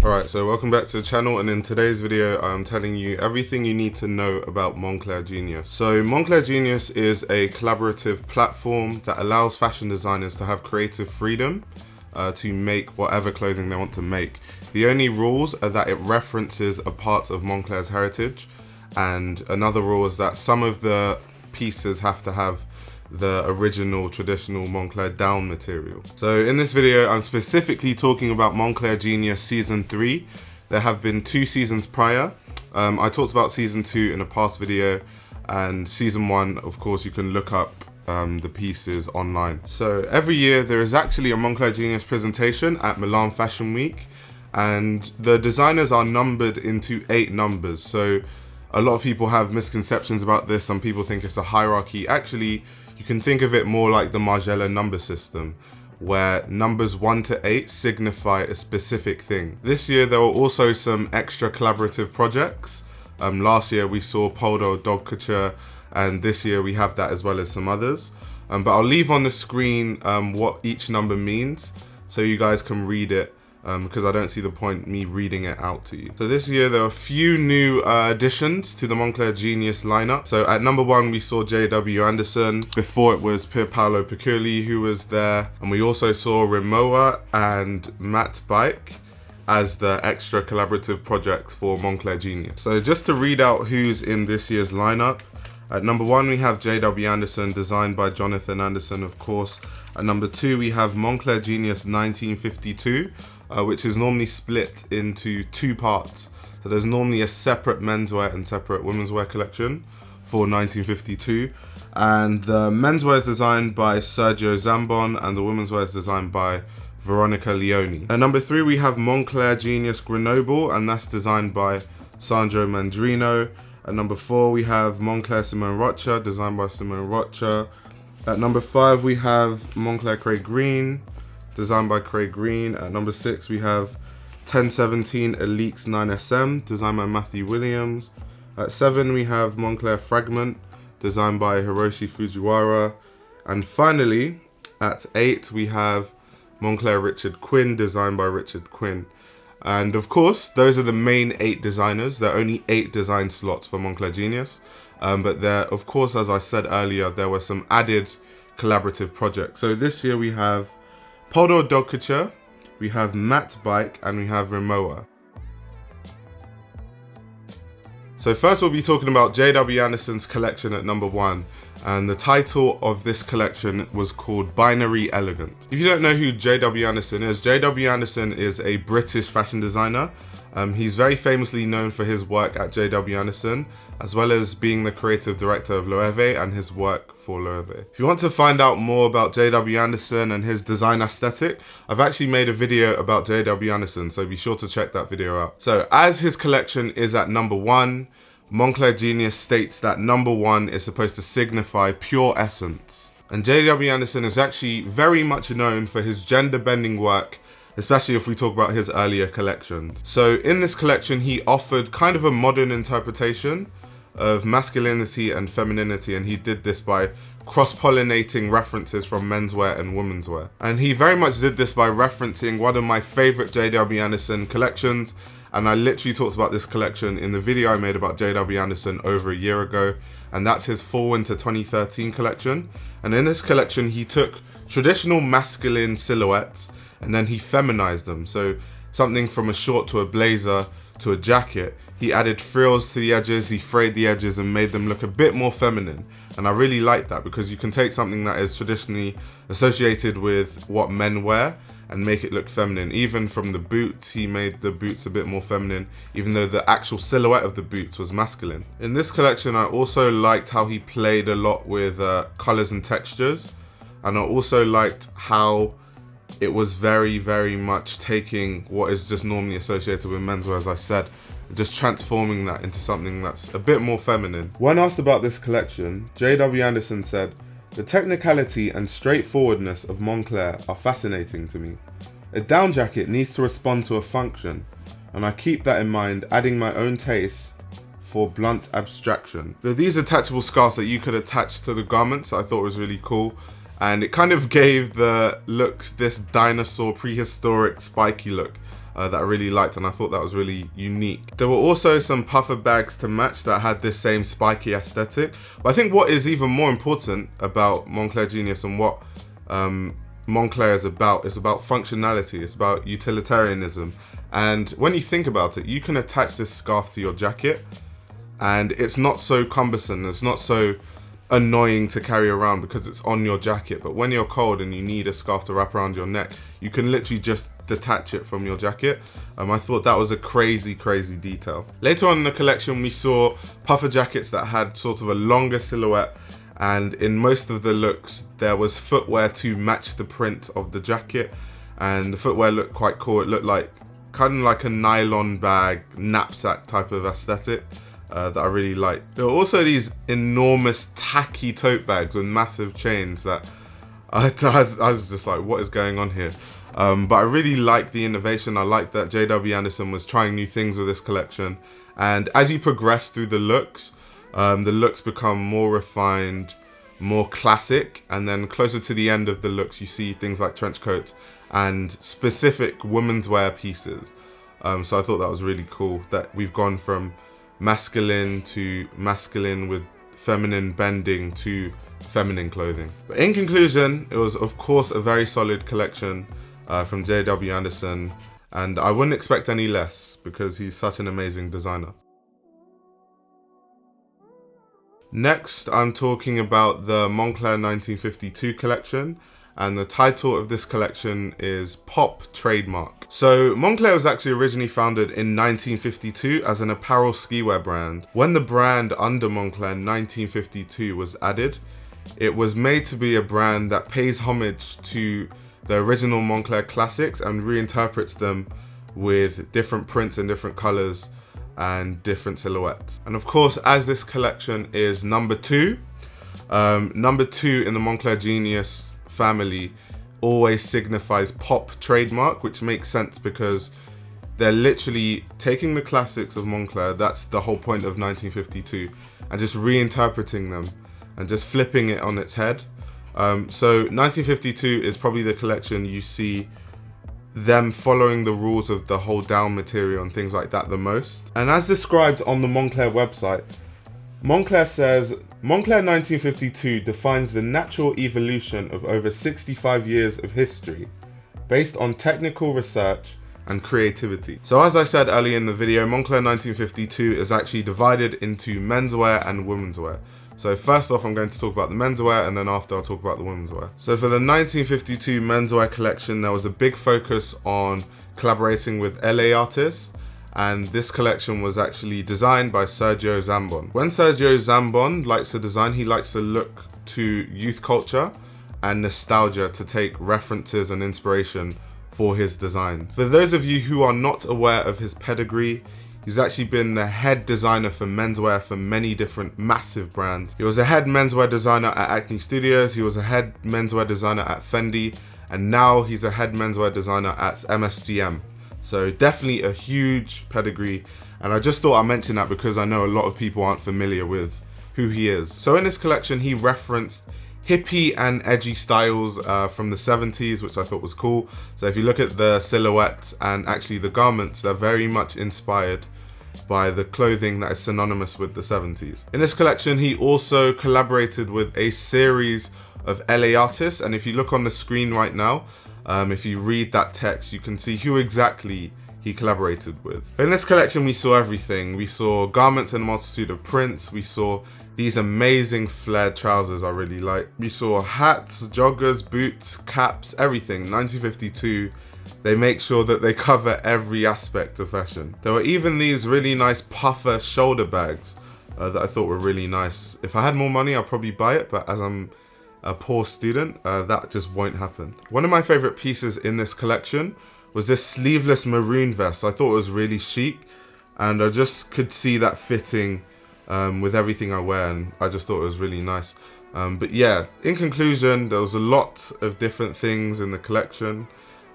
Alright, so welcome back to the channel, and in today's video I'm telling you everything you need to know about Moncler Genius. So Moncler Genius is a collaborative platform that allows fashion designers to have creative freedom to make whatever clothing they want to make. The only rules are that it references a part of Moncler's heritage, and another rule is that some of the pieces have to have the original traditional Moncler down material. So in this video I'm specifically talking about Moncler Genius Season 3. There have been 2 seasons prior. I talked about Season 2 in a past video, and Season 1, of course, you can look up the pieces online. So every year there is actually a Moncler Genius presentation at Milan Fashion Week, and the designers are numbered into 8 numbers. So a lot of people have misconceptions about this. Some people think it's a hierarchy. Actually, you can think of it more like the Margiela number system, where numbers 1 to 8 signify a specific thing. This year there were also some extra collaborative projects. Last year we saw Poldo Dog Couture, and this year we have that as well as some others. But I'll leave on the screen what each number means so you guys can read it, because I don't see the point me reading it out to you. So this year there are a few new additions to the Moncler Genius lineup. So at number 1 we saw J.W. Anderson. Before it was Pierpaolo Piccoli who was there, and we also saw Rimowa and Matt Bike as the extra collaborative projects for Moncler Genius. So just to read out who's in this year's lineup. At number 1 we have J.W. Anderson, designed by Jonathan Anderson, of course. At number 2 we have Moncler Genius 1952, which is normally split into 2 parts. So there's normally a separate menswear and separate womenswear collection for 1952. And the menswear is designed by Sergio Zambon, and the womenswear is designed by Veronica Leone. At number 3 we have Moncler Genius GRENOBLE, and that's designed by Sandro Mandrino. At number 4 we have Moncler SIMONE ROCHA, designed by SIMONE ROCHA. At number 5 we have Moncler Craig Green, designed by Craig Green. At number 6 we have 1017 ALYX 9SM, designed by Matthew Williams. At 7 we have Moncler FRAGMENT, designed by Hiroshi Fujiwara. And finally, at 8 we have Moncler Richard Quinn, designed by Richard Quinn. And of course, those are the main 8 designers. There are only 8 design slots for Moncler Genius. But there, of course, as I said earlier, there were some added collaborative projects. So this year we have Poldo Dog Couture, we have Matt Bike, and we have Rimowa. So first we'll be talking about J.W. Anderson's collection at number 1, and the title of this collection was called Binary Elegance. If you don't know who J.W. Anderson is, J.W. Anderson is a British fashion designer. He's very famously known for his work at J.W. Anderson, as well as being the creative director of Loewe and his work for Loewe. If you want to find out more about J.W. Anderson and his design aesthetic, I've actually made a video about J.W. Anderson, so be sure to check that video out. So as his collection is at number 1, Moncler Genius states that number 1 is supposed to signify pure essence. And J.W. Anderson is actually very much known for his gender-bending work, especially if we talk about his earlier collections. So in this collection, he offered kind of a modern interpretation of masculinity and femininity, and he did this by cross-pollinating references from menswear and womenswear. And he very much did this by referencing one of my favorite J.W. Anderson collections, and I literally talked about this collection in the video I made about J.W. Anderson over a year ago, and that's his Fall Winter 2013 collection. And in this collection, he took traditional masculine silhouettes and then he feminized them. So something from a short to a blazer to a jacket, he added frills to the edges, he frayed the edges and made them look a bit more feminine. And I really like that, because you can take something that is traditionally associated with what men wear and make it look feminine. Even from the boots, he made the boots a bit more feminine, even though the actual silhouette of the boots was masculine. In this collection, I also liked how he played a lot with colors and textures. And I also liked how it was very, very much taking what is just normally associated with menswear, as I said, just transforming that into something that's a bit more feminine. When asked about this collection, J.W. Anderson said, "The technicality and straightforwardness of Moncler are fascinating to me. A down jacket needs to respond to a function, and I keep that in mind, adding my own taste for blunt abstraction." So these attachable scarves that you could attach to the garments, I thought was really cool. And it kind of gave the looks this dinosaur, prehistoric, spiky look. that I really liked, and I thought that was really unique. There were also some puffer bags to match that had this same spiky aesthetic. But I think what is even more important about Moncler Genius and what Moncler is about functionality, it's about utilitarianism. And when you think about it, you can attach this scarf to your jacket and it's not so cumbersome, it's not so annoying to carry around because it's on your jacket. But when you're cold and you need a scarf to wrap around your neck, you can literally just detach it from your jacket. I thought that was a crazy detail. Later on in the collection, we saw puffer jackets that had sort of a longer silhouette, and in most of the looks there was footwear to match the print of the jacket, and the footwear looked quite cool. It looked like kind of like a nylon bag, knapsack type of aesthetic that I really liked. There were also these enormous tacky tote bags with massive chains that I was just like, what is going on here? But I really liked the innovation. I liked that JW Anderson was trying new things with this collection. And as you progress through the looks become more refined, more classic, and then closer to the end of the looks, you see things like trench coats and specific womenswear pieces. So I thought that was really cool that we've gone from masculine to masculine with feminine bending to feminine clothing. But in conclusion, it was of course a very solid collection from JW Anderson, and I wouldn't expect any less because he's such an amazing designer. Next, I'm talking about the Moncler 1952 collection, and the title of this collection is Pop Trademark. So Moncler was actually originally founded in 1952 as an apparel skiwear brand. When the brand under Moncler 1952 was added, it was made to be a brand that pays homage to the original Moncler classics and reinterprets them with different prints and different colors and different silhouettes. And of course, as this collection is number two in the Moncler Genius family always signifies pop trademark, which makes sense because they're literally taking the classics of Moncler, that's the whole point of 1952, and just reinterpreting them and just flipping it on its head. So 1952 is probably the collection you see them following the rules of the hold down material and things like that the most. And as described on the Moncler website, Moncler says, Moncler 1952 defines the natural evolution of over 65 years of history based on technical research and creativity. So as I said earlier in the video, Moncler 1952 is actually divided into menswear and womenswear. So first off, I'm going to talk about the menswear, and then after I'll talk about the womenswear. So for the 1952 menswear collection, there was a big focus on collaborating with LA artists, and this collection was actually designed by Sergio Zambon. When Sergio Zambon likes to design, he likes to look to youth culture and nostalgia to take references and inspiration for his designs. For those of you who are not aware of his pedigree, he's actually been the head designer for menswear for many different massive brands. He was a head menswear designer at Acne Studios, he was a head menswear designer at Fendi, and now he's a head menswear designer at MSGM. So definitely a huge pedigree, and I just thought I'd mention that because I know a lot of people aren't familiar with who he is. So in this collection, he referenced hippie and edgy styles from the 70s, which I thought was cool. So if you look at the silhouettes and actually the garments, they're very much inspired by the clothing that is synonymous with the 70s. In this collection, he also collaborated with a series of LA artists, and if you look on the screen right now, if you read that text, you can see who exactly he collaborated with. In this collection, we saw everything. We saw garments in a multitude of prints. We saw these amazing flared trousers I really like. We saw hats, joggers, boots, caps, everything. 1952, they make sure that they cover every aspect of fashion. There were even these really nice puffer shoulder bags that I thought were really nice. If I had more money, I'd probably buy it, but as I'm a poor student, that just won't happen. One of my favorite pieces in this collection was this sleeveless maroon vest. I thought it was really chic, and I just could see that fitting with everything I wear, and I just thought it was really nice. But yeah, in conclusion, there was a lot of different things in the collection,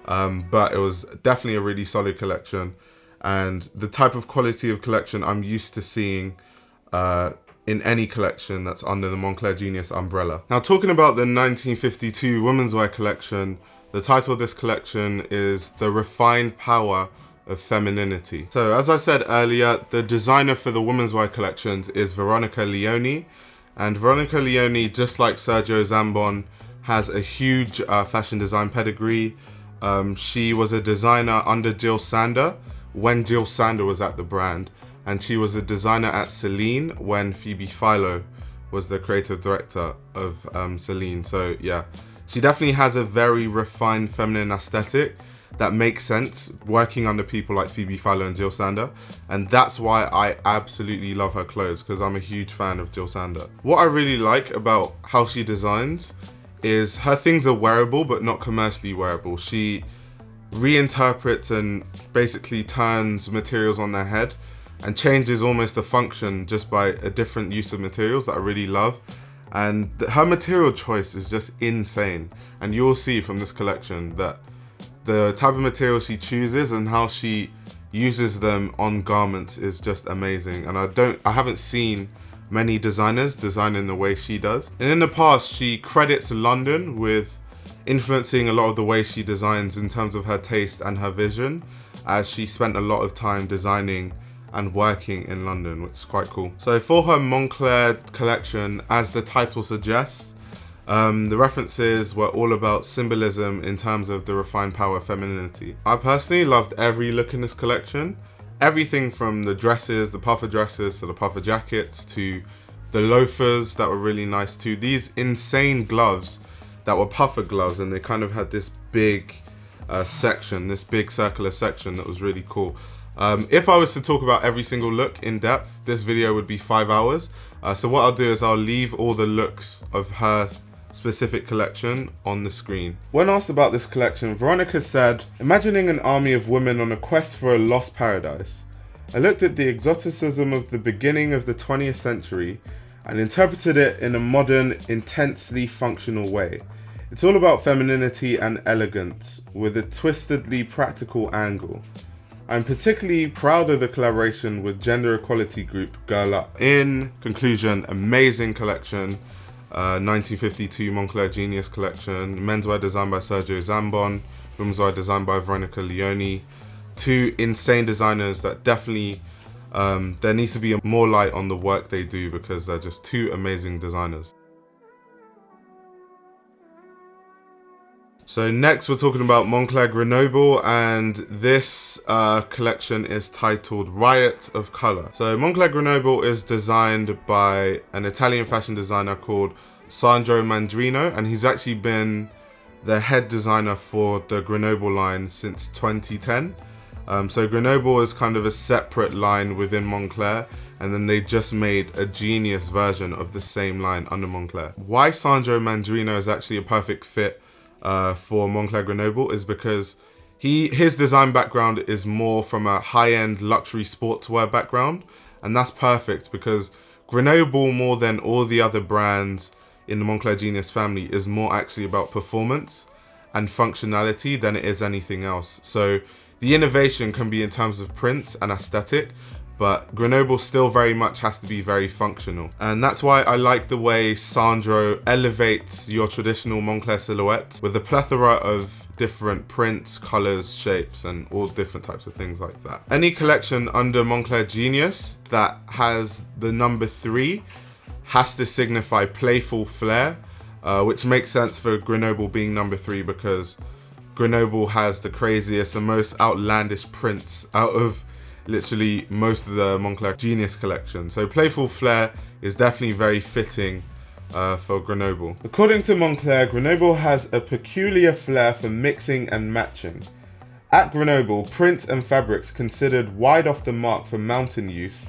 but it was definitely a really solid collection, and the type of quality of collection I'm used to seeing in any collection that's under the Moncler Genius umbrella. Now, talking about the 1952 womenswear collection, the title of this collection is The Refined Power of femininity. So as I said earlier, the designer for the womenswear collections is Veronica Leoni, and Veronica Leoni, just like Sergio Zambon, has a huge fashion design pedigree. She was a designer under Jill Sander when Jill Sander was at the brand, and she was a designer at Celine when Phoebe Philo was the creative director of Celine. So yeah, she definitely has a very refined feminine aesthetic that makes sense working under people like Phoebe Philo and Jill Sander, and that's why I absolutely love her clothes, because I'm a huge fan of Jill Sander. What I really like about how she designs is her things are wearable but not commercially wearable. She reinterprets and basically turns materials on their head and changes almost the function just by a different use of materials that I really love. And her material choice is just insane, and you'll see from this collection that the type of material she chooses and how she uses them on garments is just amazing. And I haven't seen many designers design in the way she does. And in the past, she credits London with influencing a lot of the way she designs in terms of her taste and her vision, as she spent a lot of time designing and working in London, which is quite cool. So for her Moncler collection, as the title suggests, the references were all about symbolism in terms of the refined power of femininity. I personally loved every look in this collection. Everything from the dresses, the puffer dresses, to the puffer jackets, to the loafers that were really nice, to these insane gloves that were puffer gloves, and they kind of had this big section, this big circular section that was really cool. If I was to talk about every single look in depth, this video would be 5 hours. So what I'll do is I'll leave all the looks of her specific collection on the screen. When asked about this collection, Veronica said, "Imagining an army of women on a quest for a lost paradise, I looked at the exoticism of the beginning of the 20th century and interpreted it in a modern, intensely functional way. It's all about femininity and elegance with a twistedly practical angle. I'm particularly proud of the collaboration with gender equality group Girl Up." In conclusion, amazing collection. 1952 Moncler Genius collection, menswear designed by Sergio Zambon, womenswear designed by Veronica Leoni. Two insane designers that definitely, there needs to be more light on the work they do, because they're just two amazing designers. So next we're talking about Moncler Grenoble, and this collection is titled Riot of Color. So Moncler Grenoble is designed by an Italian fashion designer called Sandro Mandrino, and he's actually been the head designer for the Grenoble line since 2010. So Grenoble is kind of a separate line within Moncler, and then they just made a Genius version of the same line under Moncler. Why Sandro Mandrino is actually a perfect fit for Moncler Grenoble is because his design background is more from a high-end luxury sportswear background, and that's perfect because Grenoble, more than all the other brands in the Moncler Genius family, is more actually about performance and functionality than it is anything else. So the innovation can be in terms of print and aesthetic, but Grenoble still very much has to be very functional. And that's why I like the way Sandro elevates your traditional Moncler silhouette with a plethora of different prints, colors, shapes, and all different types of things like that. Any collection under Moncler Genius that has the number 3 has to signify playful flair, which makes sense for Grenoble being number 3 because Grenoble has the craziest and most outlandish prints out of literally most of the Moncler Genius collection. So playful flair is definitely very fitting for Grenoble. According to Moncler, Grenoble has a peculiar flair for mixing and matching. At Grenoble, prints and fabrics considered wide off the mark for mountain use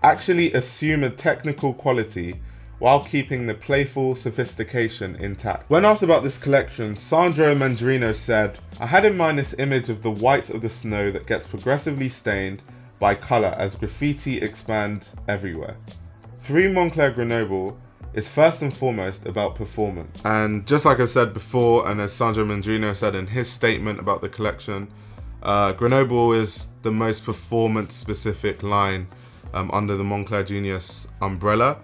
actually assume a technical quality while keeping the playful sophistication intact. When asked about this collection, Sandro Mandrino said, "I had in mind this image of the white of the snow that gets progressively stained by colour as graffiti expands everywhere. Through Moncler Grenoble is first and foremost about performance." And just like I said before, and as Sandro Mandrino said in his statement about the collection, Grenoble is the most performance specific line under the Moncler Genius umbrella.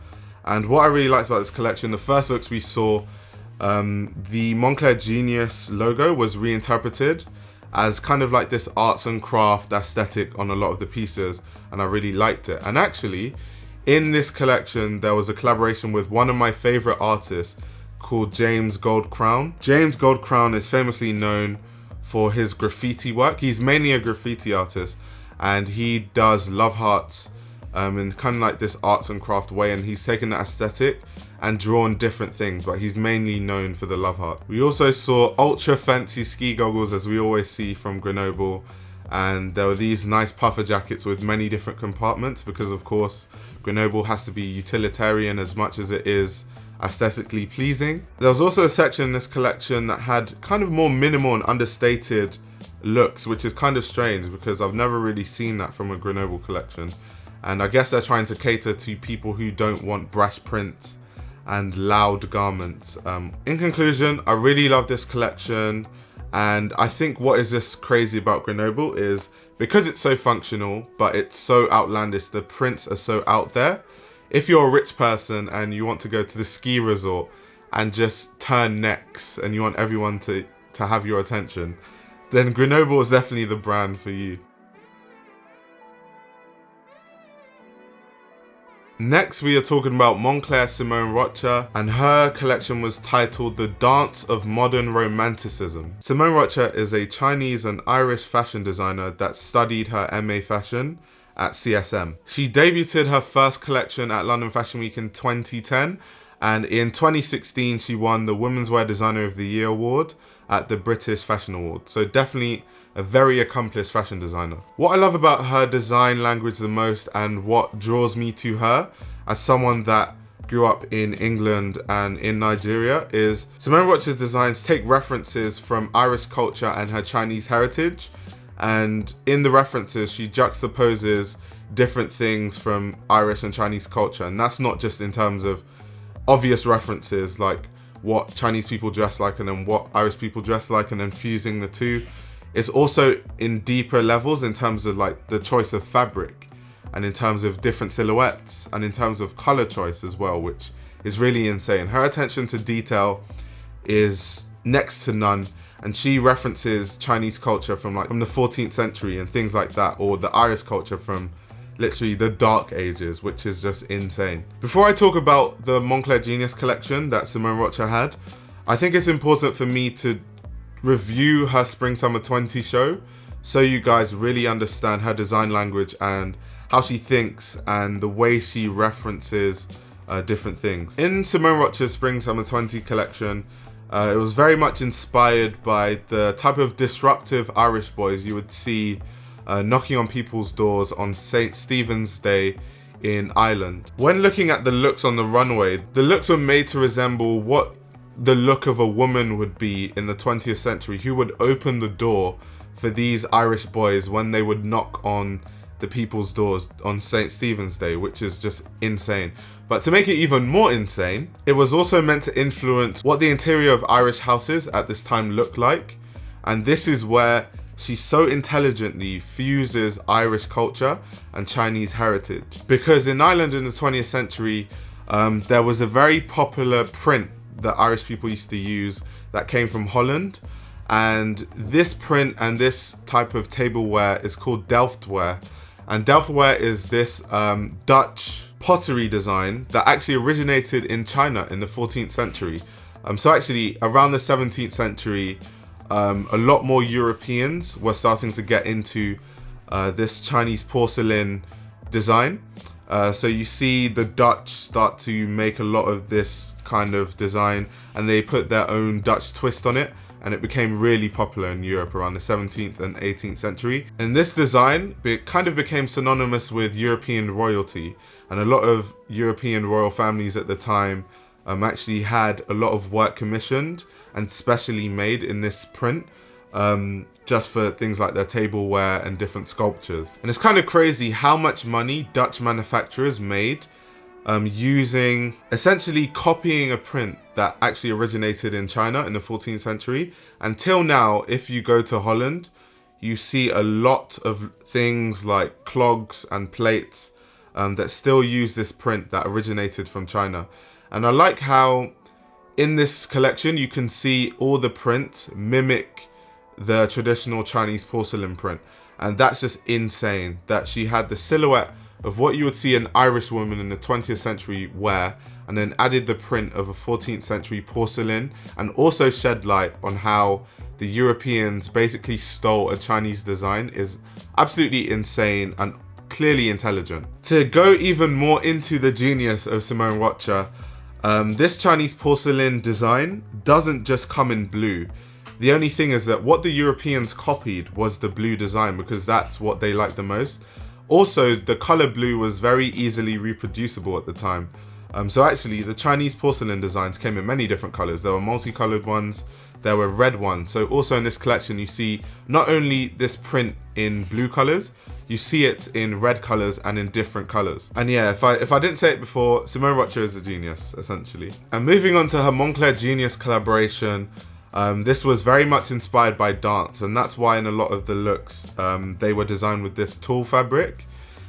And what I really liked about this collection, the first looks we saw, the Moncler Genius logo was reinterpreted, as kind of like this arts and craft aesthetic on a lot of the pieces, and I really liked it. And actually, in this collection, there was a collaboration with one of my favorite artists called James Goldcrown. James Goldcrown is famously known for his graffiti work. He's mainly a graffiti artist, and he does love hearts in kind of like this arts and craft way, and he's taken that aesthetic and drawn different things, but he's mainly known for the love heart. We also saw ultra fancy ski goggles, as we always see from Grenoble, and there were these nice puffer jackets with many different compartments, because of course Grenoble has to be utilitarian as much as it is aesthetically pleasing. There was also a section in this collection that had kind of more minimal and understated looks, which is kind of strange because I've never really seen that from a Grenoble collection. And I guess they're trying to cater to people who don't want brash prints and loud garments. In conclusion, I really love this collection, and I think what is just crazy about Grenoble is because it's so functional, but it's so outlandish, the prints are so out there. If you're a rich person and you want to go to the ski resort and just turn necks and you want everyone to have your attention, then Grenoble is definitely the brand for you. Next, we are talking about Moncler Simone Rocha, and her collection was titled The Dance of Modern Romanticism. Simone Rocha is a Chinese and Irish fashion designer that studied her MA fashion at CSM. She debuted her first collection at London Fashion Week in 2010, and in 2016 she won the Womenswear Designer of the Year award at the British Fashion Awards. So definitely a very accomplished fashion designer. What I love about her design language the most, and what draws me to her as someone that grew up in England and in Nigeria, is Simone Rocha's designs take references from Irish culture and her Chinese heritage, and in the references she juxtaposes different things from Irish and Chinese culture, and that's not just in terms of obvious references like what Chinese people dress like and then what Irish people dress like, and then fusing the two. It's also in deeper levels in terms of like the choice of fabric, and in terms of different silhouettes, and in terms of color choice as well, which is really insane. Her attention to detail is next to none, and she references Chinese culture from the 14th century and things like that, or the Irish culture from literally the Dark Ages, which is just insane. Before I talk about the Moncler Genius collection that Simone Rocha had, I think it's important for me to review her Spring Summer 20 show so you guys really understand her design language and how she thinks and the way she references different things. In Simone Rocha's Spring Summer 20 collection, it was very much inspired by the type of disruptive Irish boys you would see knocking on people's doors on St. Stephen's Day in Ireland. When looking at the looks on the runway, the looks were made to resemble what the look of a woman would be in the 20th century, who would open the door for these Irish boys when they would knock on the people's doors on St. Stephen's Day, which is just insane. But to make it even more insane, it was also meant to influence what the interior of Irish houses at this time looked like. And this is where she so intelligently fuses Irish culture and Chinese heritage. Because in Ireland in the 20th century, there was a very popular print that Irish people used to use that came from Holland, and this print and this type of tableware is called Delftware, and Delftware is this Dutch pottery design that actually originated in China in the 14th century. So actually around the 17th century, a lot more Europeans were starting to get into this Chinese porcelain design. So you see the Dutch start to make a lot of this kind of design, and they put their own Dutch twist on it, and it became really popular in Europe around the 17th and 18th century. And this design kind of became synonymous with European royalty, and a lot of European royal families at the time actually had a lot of work commissioned and specially made in this print, just for things like their tableware and different sculptures. And it's kind of crazy how much money Dutch manufacturers made using, essentially copying a print that actually originated in China in the 14th century. Until now, if you go to Holland, you see a lot of things like clogs and plates that still use this print that originated from China. And I like how in this collection you can see all the prints mimic the traditional Chinese porcelain print. And that's just insane that she had the silhouette of what you would see an Irish woman in the 20th century wear, and then added the print of a 14th century porcelain, and also shed light on how the Europeans basically stole a Chinese design is absolutely insane and clearly intelligent. To go even more into the genius of Simone Rocha, this Chinese porcelain design doesn't just come in blue. The only thing is that what the Europeans copied was the blue design because that's what they liked the most. Also, the color blue was very easily reproducible at the time. So actually, the Chinese porcelain designs came in many different colors. There were multicolored ones, there were red ones. So also in this collection, you see not only this print in blue colors, you see it in red colors and in different colors. And yeah, if I didn't say it before, Simone Rocha is a genius, essentially. And moving on to her Moncler Genius collaboration, this was very much inspired by dance, and that's why in a lot of the looks, they were designed with this tulle fabric.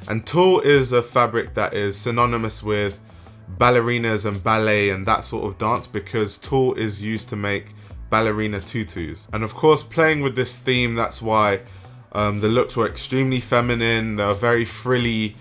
And tulle is a fabric that is synonymous with ballerinas and ballet and that sort of dance, because tulle is used to make ballerina tutus. And of course, playing with this theme, that's why the looks were extremely feminine. They were very frilly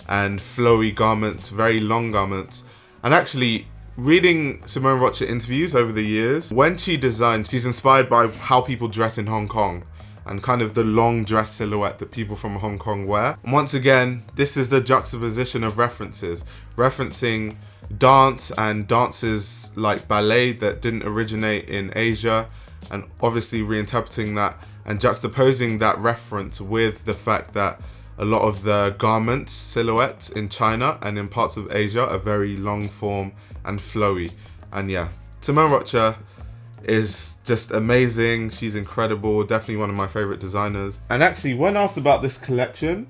and flowy garments, very long garments. And actually, reading Simone Rocha interviews over the years, when she designs, she's inspired by how people dress in Hong Kong and kind of the long dress silhouette that people from Hong Kong wear. And once again, this is the juxtaposition of references, referencing dance and dances like ballet that didn't originate in Asia, and obviously reinterpreting that and juxtaposing that reference with the fact that a lot of the garments, silhouettes in China and in parts of Asia are very long form and flowy. And yeah, Simone Rocha is just amazing. She's incredible, definitely one of my favorite designers. And actually, when asked about this collection,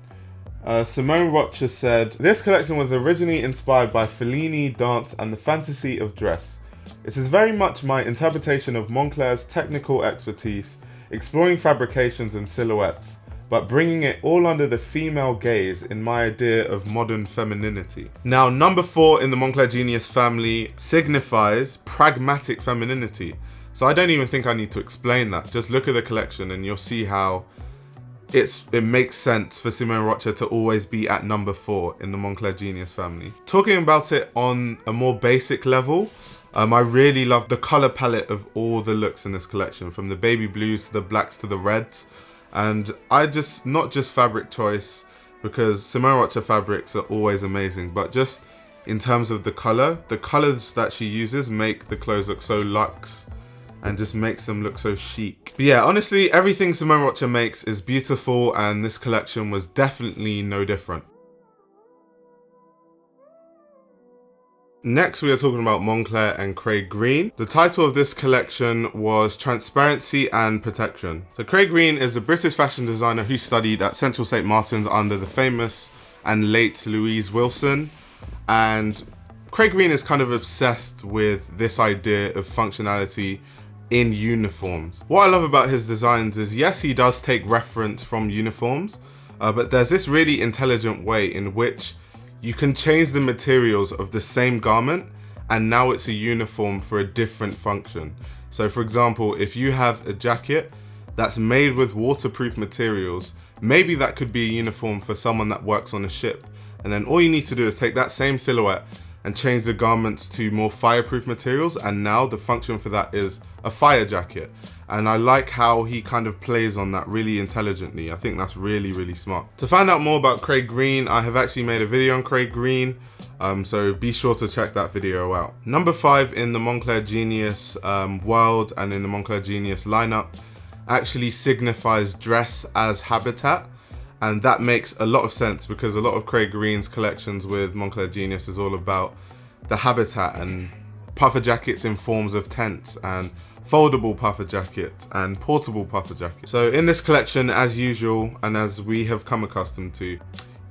Simone Rocha said, "This collection was originally inspired by Fellini, dance, and the fantasy of dress. It is very much my interpretation of Moncler's technical expertise, exploring fabrications and silhouettes, but bringing it all under the female gaze in my idea of modern femininity." Now, number 4 in the Moncler Genius family signifies pragmatic femininity. So I don't even think I need to explain that. Just look at the collection and you'll see how it makes sense for Simone Rocha to always be at number 4 in the Moncler Genius family. Talking about it on a more basic level, I really love the color palette of all the looks in this collection, from the baby blues to the blacks to the reds. And not just fabric choice, because Simone Rocha fabrics are always amazing, but just in terms of the colors that she uses make the clothes look so luxe and just makes them look so chic. But yeah, honestly, everything Simone Rocha makes is beautiful, and this collection was definitely no different. Next, we are talking about Moncler and Craig Green. The title of this collection was Transparency and Protection. So Craig Green is a British fashion designer who studied at Central St. Martin's under the famous and late Louise Wilson. And Craig Green is kind of obsessed with this idea of functionality in uniforms. What I love about his designs is, yes, he does take reference from uniforms, but there's this really intelligent way in which you can change the materials of the same garment and now it's a uniform for a different function. So for example, if you have a jacket that's made with waterproof materials, maybe that could be a uniform for someone that works on a ship. And then all you need to do is take that same silhouette and change the garments to more fireproof materials, and now the function for that is a fire jacket. And I like how he kind of plays on that really intelligently. I think that's really, really smart. To find out more about Craig Green, I have actually made a video on Craig Green, so be sure to check that video out. Number 5 in the Moncler Genius world and in the Moncler Genius lineup actually signifies dress as habitat. And that makes a lot of sense because a lot of Craig Green's collections with Moncler Genius is all about the habitat and puffer jackets in forms of tents and foldable puffer jackets and portable puffer jackets. So in this collection, as usual, and as we have come accustomed to,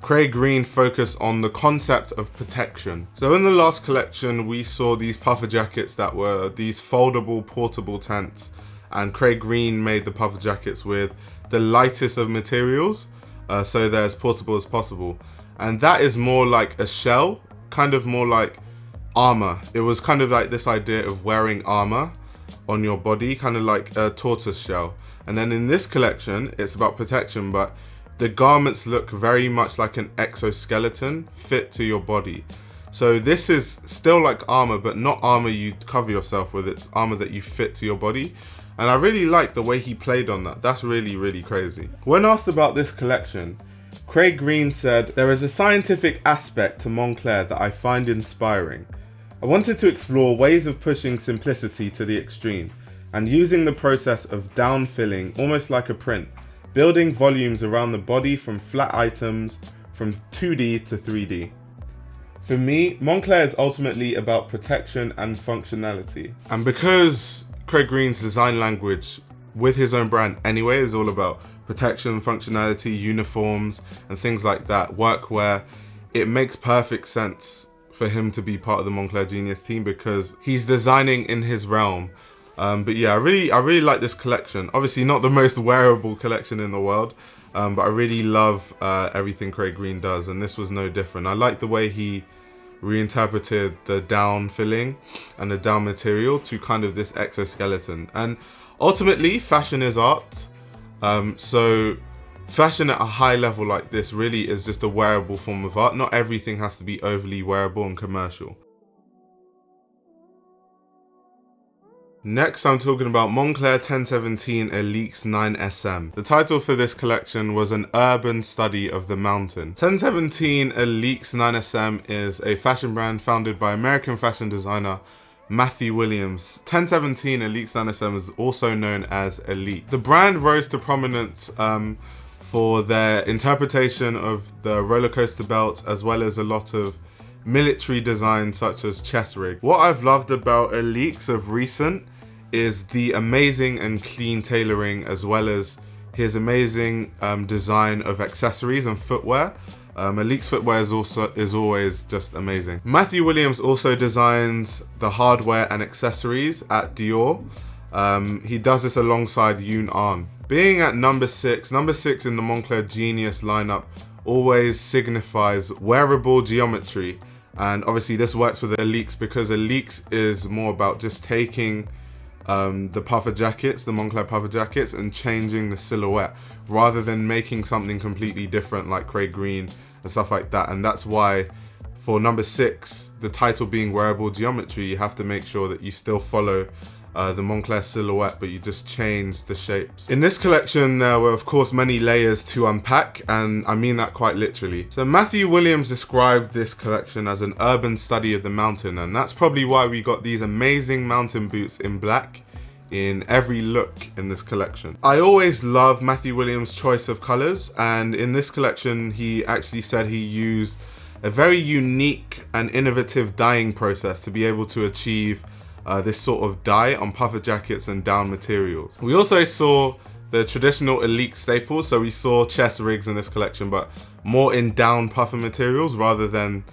Craig Green focused on the concept of protection. So in the last collection, we saw these puffer jackets that were these foldable portable tents, and Craig Green made the puffer jackets with the lightest of materials, so they're as portable as possible. And that is more like a shell, kind of more like armor. It was kind of like this idea of wearing armor on your body, kind of like a tortoise shell. And then in this collection, it's about protection, but the garments look very much like an exoskeleton fit to your body. So this is still like armor, but not armor you cover yourself with, it's armor that you fit to your body. And I really like the way he played on that. That's really, really crazy. When asked about this collection, Craig Green said, "There is a scientific aspect to Moncler that I find inspiring. I wanted to explore ways of pushing simplicity to the extreme and using the process of down-filling almost like a print, building volumes around the body from flat items from 2D to 3D. For me, Moncler is ultimately about protection and functionality." And because Craig Green's design language with his own brand anyway is all about protection, functionality, uniforms, and things like that, workwear, it makes perfect sense for him to be part of the Moncler Genius team because he's designing in his realm. But yeah, I really like this collection. Obviously not the most wearable collection in the world, but I really love everything Craig Green does, and this was no different. I like the way he reinterpreted the down filling and the down material to kind of this exoskeleton. And ultimately, fashion is art. So fashion at a high level like this really is just a wearable form of art. Not everything has to be overly wearable and commercial. Next, I'm talking about Moncler 1017 ALYX 9SM. The title for this collection was An Urban Study of the Mountain. 1017 ALYX 9SM is a fashion brand founded by American fashion designer Matthew Williams. 1017 ALYX 9SM is also known as Elite. The brand rose to prominence for their interpretation of the roller coaster belt, as well as a lot of military designs such as chest rig. What I've loved about ALYX of recent is the amazing and clean tailoring, as well as his amazing design of accessories and footwear. ALYX footwear is always just amazing. Matthew Williams also designs the hardware and accessories at Dior. He does this alongside Yoon Ahn. Being at number 6 in the Moncler Genius lineup always signifies wearable geometry. And obviously this works with ALYX because ALYX is more about just taking the puffer jackets, the Moncler puffer jackets, and changing the silhouette rather than making something completely different like Craig Green and stuff like that. And that's why for number 6, the title being wearable geometry, you have to make sure that you still follow the Moncler silhouette, but you just change the shapes. In this collection, there were of course many layers to unpack, and I mean that quite literally. So Matthew Williams described this collection as an urban study of the mountain, and that's probably why we got these amazing mountain boots in black in every look in this collection. I always love Matthew Williams' choice of colors, and in this collection he actually said he used a very unique and innovative dyeing process to be able to achieve this sort of dye on puffer jackets and down materials. We also saw the traditional ALYX staples, so we saw chest rigs in this collection, but more in down puffer materials rather than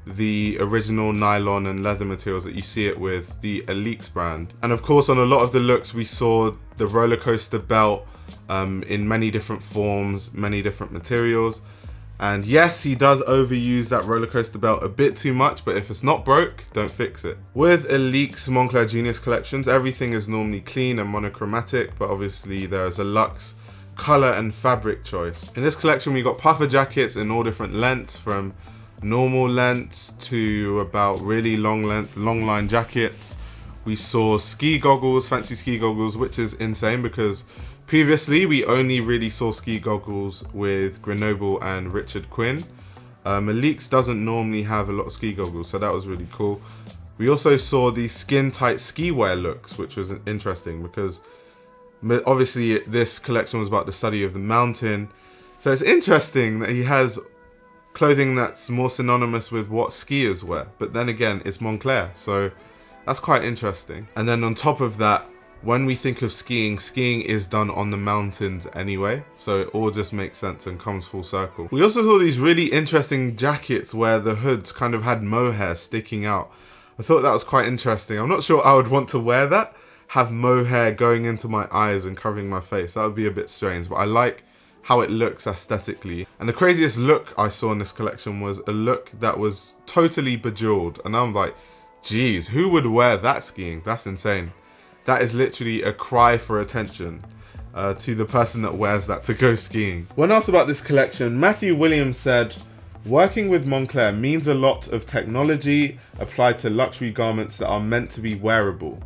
the original nylon and leather materials that you see it with the ALYX brand. And of course, on a lot of the looks, we saw the roller coaster belt in many different forms, many different materials. And yes, he does overuse that roller coaster belt a bit too much, but if it's not broke, don't fix it. With ALYX Moncler Genius collections, everything is normally clean and monochromatic, but obviously there's a luxe color and fabric choice. In this collection, we got puffer jackets in all different lengths, from normal lengths to about really long length, long line jackets. We saw ski goggles, fancy ski goggles, which is insane because previously we only really saw ski goggles with Grenoble and Richard Quinn. ALYX doesn't normally have a lot of ski goggles, so that was really cool. We also saw the skin tight ski wear looks, which was interesting because obviously this collection was about the study of the mountain. So it's interesting that he has clothing that's more synonymous with what skiers wear, but then again, it's Moncler, so that's quite interesting. And then on top of that, when we think of skiing, skiing is done on the mountains anyway, so it all just makes sense and comes full circle. We also saw these really interesting jackets where the hoods kind of had mohair sticking out. I thought that was quite interesting. I'm not sure I would want to wear that, have mohair going into my eyes and covering my face. That would be a bit strange, but I like how it looks aesthetically. And the craziest look I saw in this collection was a look that was totally bejeweled, and I'm like, geez, who would wear that skiing? That's insane. That is literally a cry for attention. to the person that wears that to go skiing. When asked about this collection, Matthew Williams said, "Working with Moncler means a lot of technology applied to luxury garments that are meant to be wearable.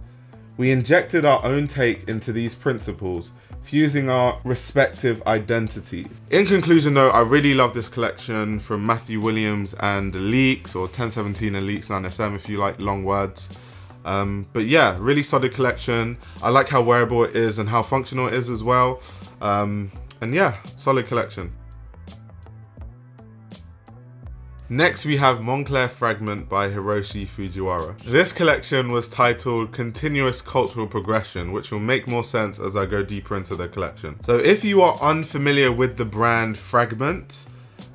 We injected our own take into these principles, fusing our respective identities." In conclusion though, I really love this collection from Matthew Williams and ALYX, or 1017 ALYX 9SM if you like long words. But yeah, really solid collection. I like how wearable it is and how functional it is as well. And yeah, solid collection. Next we have Moncler Fragment by Hiroshi Fujiwara. This collection was titled Continuous Cultural Progression, which will make more sense as I go deeper into the collection. So if you are unfamiliar with the brand Fragment,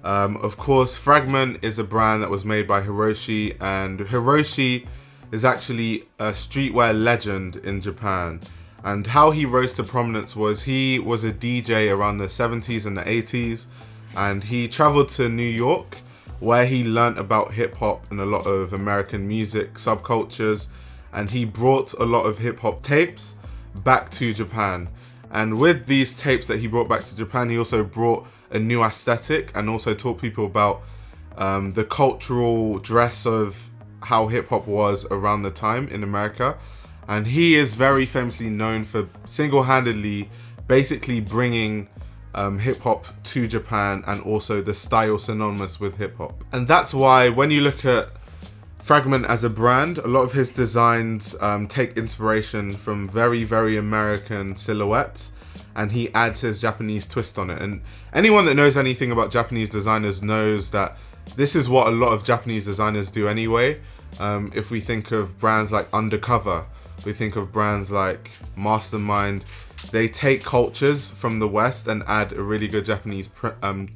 of course Fragment is a brand that was made by Hiroshi, and Hiroshi is actually a streetwear legend in Japan. And how he rose to prominence was he was a DJ around the 70s and the 80s, and he traveled to New York where he learnt about hip hop and a lot of American music subcultures, and he brought a lot of hip hop tapes back to Japan. And with these tapes that he brought back to Japan, he also brought a new aesthetic and also taught people about the cultural dress of how hip hop was around the time in America. And he is very famously known for single-handedly basically bringing hip hop to Japan, and also the style synonymous with hip hop. And that's why when you look at Fragment as a brand, a lot of his designs take inspiration from very, very American silhouettes, and he adds his Japanese twist on it. And anyone that knows anything about Japanese designers knows that this is what a lot of Japanese designers do anyway. If we think of brands like Undercover, we think of brands like Mastermind, they take cultures from the West and add a really good Japanese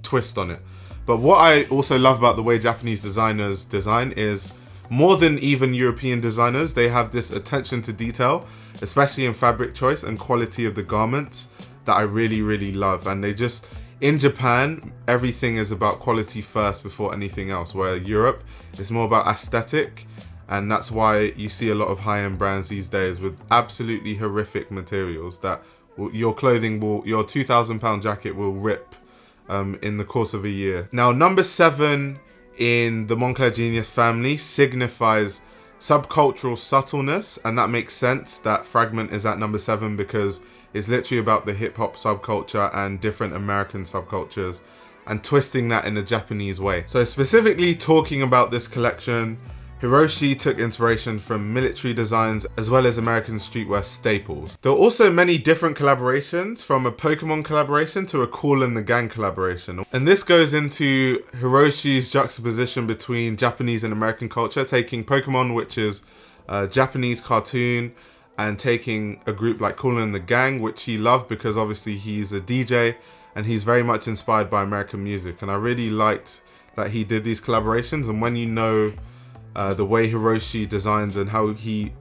twist on it. But what I also love about the way Japanese designers design is, more than even European designers, they have this attention to detail, especially in fabric choice and quality of the garments, that I really, really love. And they just, in Japan, everything is about quality first before anything else, where Europe is more about aesthetic. And that's why you see a lot of high-end brands these days with absolutely horrific materials that your clothing will, your £2,000 jacket will rip in the course of a year. Now, number 7 in the Moncler Genius family signifies subcultural subtleness, and that makes sense that Fragment is at number 7 because it's literally about the hip-hop subculture and different American subcultures and twisting that in a Japanese way. So specifically talking about this collection, Hiroshi took inspiration from military designs as well as American streetwear staples. There are also many different collaborations, from a Pokemon collaboration to a Kool and the Gang collaboration. And this goes into Hiroshi's juxtaposition between Japanese and American culture, taking Pokemon, which is a Japanese cartoon, and taking a group like Kool and the Gang, which he loved because obviously he's a DJ and he's very much inspired by American music. And I really liked that he did these collaborations. And when you know the way Hiroshi designs and how he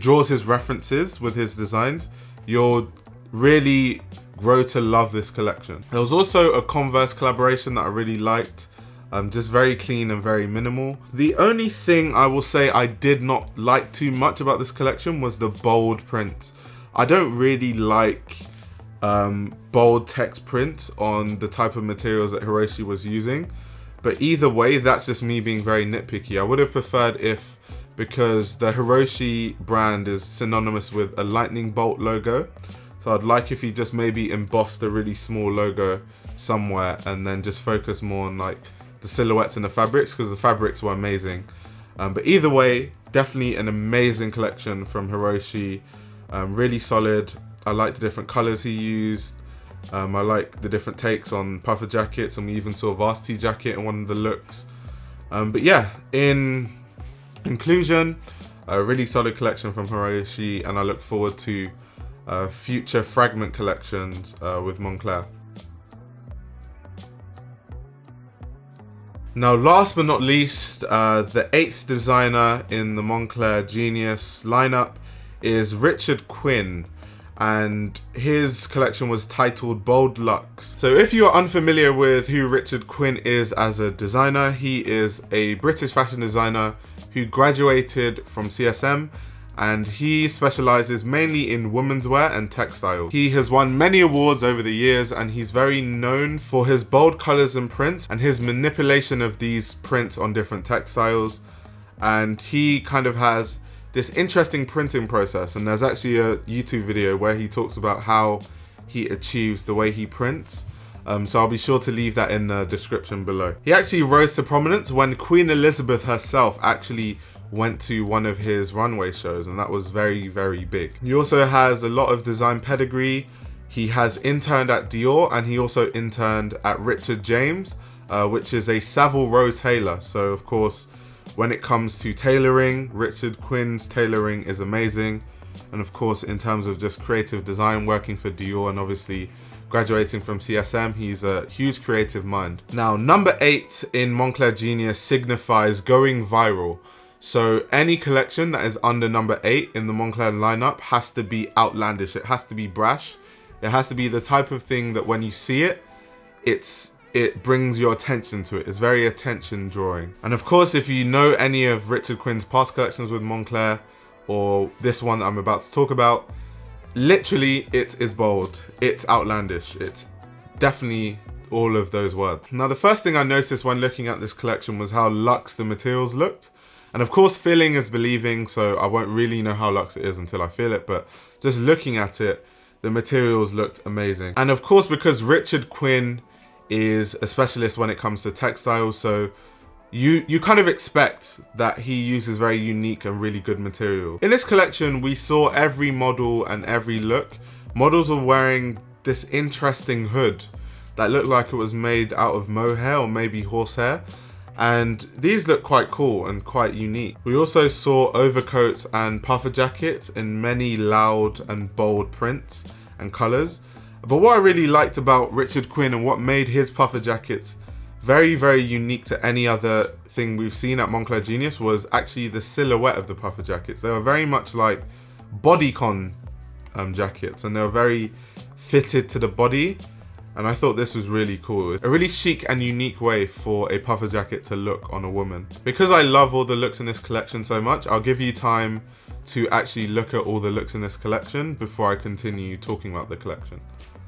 draws his references with his designs, you'll really grow to love this collection. There was also a Converse collaboration that I really liked, just very clean and very minimal. The only thing I will say I did not like too much about this collection was the bold print. I don't really like bold text print on the type of materials that Hiroshi was using. But either way, that's just me being very nitpicky. I would have preferred if, because the Hiroshi brand is synonymous with a lightning bolt logo, so I'd like if he just maybe embossed a really small logo somewhere and then just focus more on like the silhouettes and the fabrics, because the fabrics were amazing. But either way, definitely an amazing collection from Hiroshi. Really solid. I like the different colors he used. I like the different takes on puffer jackets, and we even saw a varsity jacket in one of the looks. But yeah, in conclusion, a really solid collection from Hiroshi, and I look forward to future Fragment collections with Moncler. Now, last but not least, the 8th designer in the Moncler Genius lineup is Richard Quinn, and his collection was titled Bold Luxe. So if you are unfamiliar with who Richard Quinn is as a designer, he is a British fashion designer who graduated from CSM and he specializes mainly in womenswear and textiles. He has won many awards over the years, and he's very known for his bold colors and prints and his manipulation of these prints on different textiles. And he kind of has this interesting printing process, and there's actually a YouTube video where he talks about how he achieves the way he prints. So I'll be sure to leave that in the description below. He actually rose to prominence when Queen Elizabeth herself actually went to one of his runway shows, and that was very, very big. He also has a lot of design pedigree. He has interned at Dior, and he also interned at Richard James, which is a Savile Row tailor. So of course, when it comes to tailoring, Richard Quinn's tailoring is amazing. And of course, in terms of just creative design, working for Dior and obviously graduating from CSM, he's a huge creative mind. Now, number 8 in Moncler Genius signifies going viral. So any collection that is under number 8 in the Moncler lineup has to be outlandish. It has to be brash. It has to be the type of thing that when you see it, it brings your attention to it. It's very attention drawing. And of course, if you know any of Richard Quinn's past collections with Moncler, or this one that I'm about to talk about, literally it is bold, it's outlandish, it's definitely all of those words. Now, the first thing I noticed when looking at this collection was how luxe the materials looked. And of course, feeling is believing, so I won't really know how luxe it is until I feel it, but just looking at it, the materials looked amazing. And of course, because Richard Quinn is a specialist when it comes to textiles, so you kind of expect that he uses very unique and really good material. In this collection, we saw every model and every look. Models were wearing this interesting hood that looked like it was made out of mohair or maybe horsehair. And these look quite cool and quite unique. We also saw overcoats and puffer jackets in many loud and bold prints and colors. But what I really liked about Richard Quinn and what made his puffer jackets very, very unique to any other thing we've seen at Moncler Genius was actually the silhouette of the puffer jackets. They were very much like bodycon jackets, and they were very fitted to the body. And I thought this was really cool. A really chic and unique way for a puffer jacket to look on a woman. Because I love all the looks in this collection so much, I'll give you time to actually look at all the looks in this collection before I continue talking about the collection.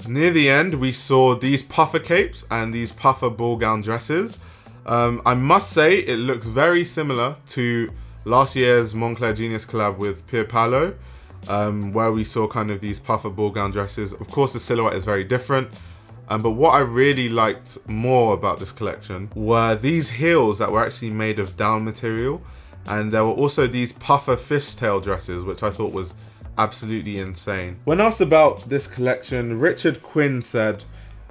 Near the end, we saw these puffer capes and these puffer ball gown dresses. I must say it looks very similar to last year's Moncler Genius collab with Pier Paolo, where we saw kind of these puffer ball gown dresses. Of course, the silhouette is very different. But what I really liked more about this collection were these heels that were actually made of down material. And there were also these puffer fishtail dresses, which I thought was absolutely insane. When asked about this collection, Richard Quinn said,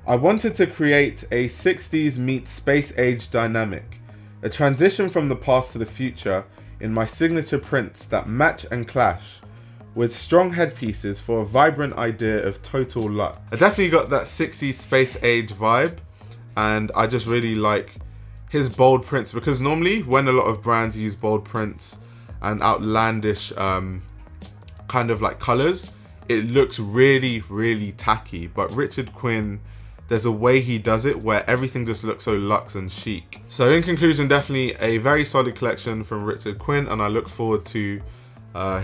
"I wanted to create a 60s meets space age dynamic, a transition from the past to the future in my signature prints that match and clash, with strong headpieces for a vibrant idea of total luck." I definitely got that 60s space age vibe, and I just really like his bold prints, because normally when a lot of brands use bold prints and outlandish kind of like colors, it looks really, really tacky. But Richard Quinn, there's a way he does it where everything just looks so luxe and chic. So in conclusion, definitely a very solid collection from Richard Quinn, and I look forward to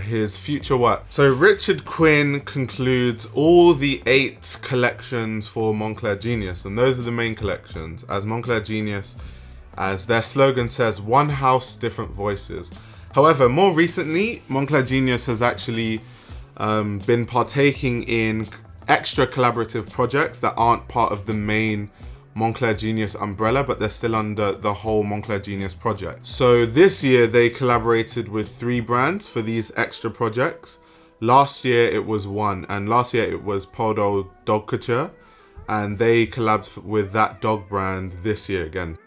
his future work. So Richard Quinn concludes all the 8 collections for Moncler Genius, and those are the main collections. As Moncler Genius, as their slogan says, one house, different voices. However, more recently, Moncler Genius has actually been partaking in extra collaborative projects that aren't part of the main Moncler Genius umbrella, but they're still under the whole Moncler Genius project. So this year they collaborated with 3 brands for these extra projects. Last year it was 1, and last year it was Podo Dog Couture, and they collabed with that dog brand this year again.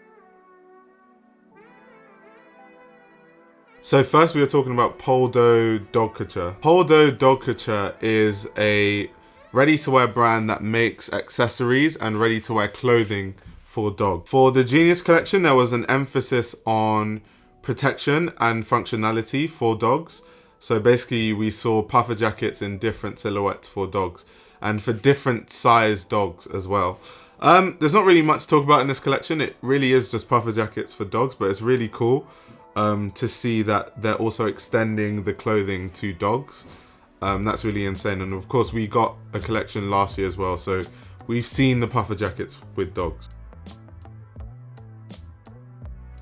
So first we are talking about Poldo Dog Couture. Poldo Dog Couture is a ready-to-wear brand that makes accessories and ready-to-wear clothing for dogs. For the Genius collection, there was an emphasis on protection and functionality for dogs. So basically we saw puffer jackets in different silhouettes for dogs and for different size dogs as well. There's not really much to talk about in this collection. It really is just puffer jackets for dogs, but it's really cool. to see that they're also extending the clothing to dogs. That's really insane. And of course, we got a collection last year as well, so we've seen the puffer jackets with dogs.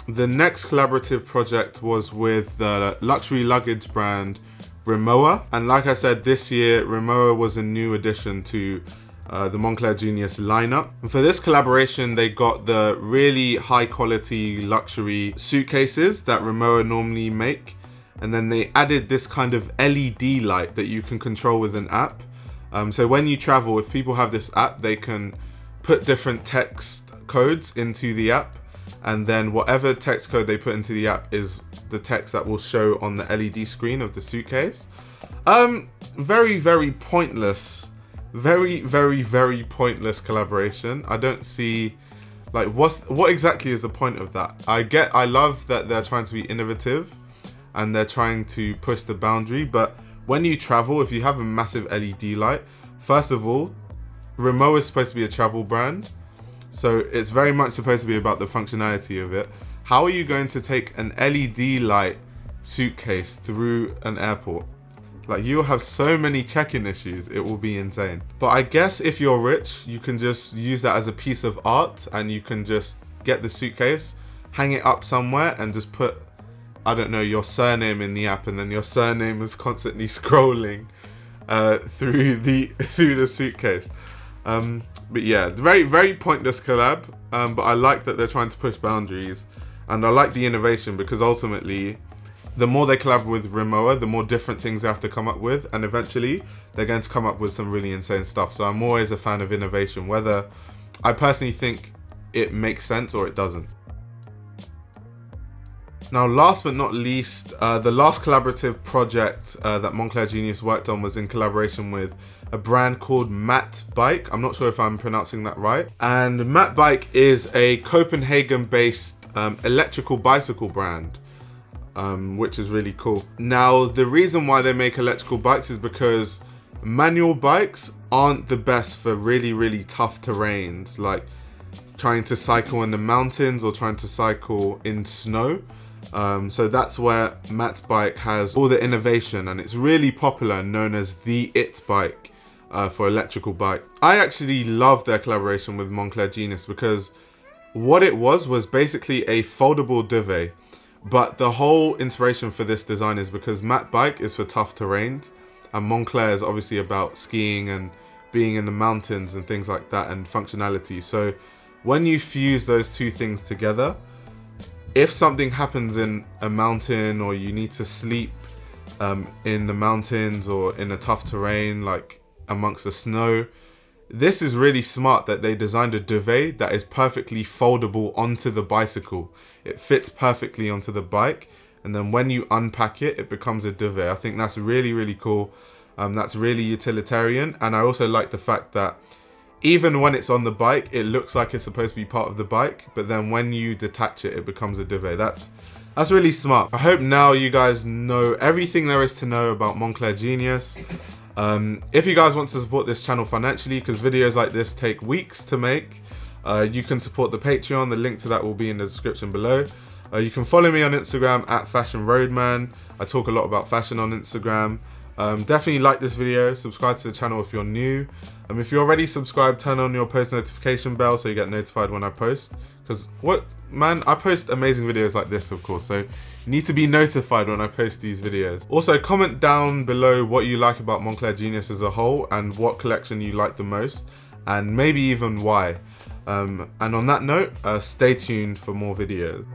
The next collaborative project was with the luxury luggage brand Rimowa. And like I said, this year, Rimowa was a new addition to the Moncler Genius lineup. And for this collaboration, they got the really high quality luxury suitcases that Rimowa normally make. And then they added this kind of LED light that you can control with an app. So when you travel, if people have this app, they can put different text codes into the app. And then whatever text code they put into the app is the text that will show on the LED screen of the suitcase. Very, very pointless. Very, very, very pointless collaboration. I don't see, like, what exactly is the point of that? I love that they're trying to be innovative and they're trying to push the boundary, but when you travel, if you have a massive LED light, first of all, Rimowa is supposed to be a travel brand. So it's very much supposed to be about the functionality of it. How are you going to take an LED light suitcase through an airport? Like, you'll have so many check-in issues, it will be insane. But I guess if you're rich, you can just use that as a piece of art and you can just get the suitcase, hang it up somewhere and just put, I don't know, your surname in the app, and then your surname is constantly scrolling through the suitcase. But yeah, very, very pointless collab, but I like that they're trying to push boundaries, and I like the innovation, because ultimately the more they collab with Rimowa, the more different things they have to come up with, and eventually they're going to come up with some really insane stuff. So I'm always a fan of innovation, whether I personally think it makes sense or it doesn't. Now, last but not least, the last collaborative project that Moncler Genius worked on was in collaboration with a brand called Matt Bike. I'm not sure if I'm pronouncing that right. And Matt Bike is a Copenhagen-based electrical bicycle brand, which is really cool. Now, the reason why they make electrical bikes is because manual bikes aren't the best for really, really tough terrains, like trying to cycle in the mountains or trying to cycle in snow. So that's where Matt's bike has all the innovation, and it's really popular and known as the IT bike for electrical bike. I actually love their collaboration with Moncler Genius, because what it was basically a foldable duvet. But the whole inspiration for this design is because Matt bike is for tough terrains, and Moncler is obviously about skiing and being in the mountains and things like that, and functionality. So when you fuse those two things together, if something happens in a mountain, or you need to sleep in the mountains or in a tough terrain like amongst the snow, this is really smart that they designed a duvet that is perfectly foldable onto the bicycle. It fits perfectly onto the bike, and then when you unpack it, it becomes a duvet. I think that's really, really cool. That's really utilitarian, and I also like the fact that even when it's on the bike, it looks like it's supposed to be part of the bike, but then when you detach it, it becomes a duvet. That's really smart. I hope now you guys know everything there is to know about Moncler Genius. If you guys want to support this channel financially, because videos like this take weeks to make, you can support the Patreon. The link to that will be in the description below. You can follow me on Instagram at Fashion Roadman. I talk a lot about fashion on Instagram. Definitely like this video, subscribe to the channel if you're new. If you're already subscribed, turn on your post notification bell so you get notified when I post. Because I post amazing videos like this, of course, so you need to be notified when I post these videos. Also, comment down below what you like about Moncler Genius as a whole, and what collection you like the most, and maybe even why. And on that note, stay tuned for more videos.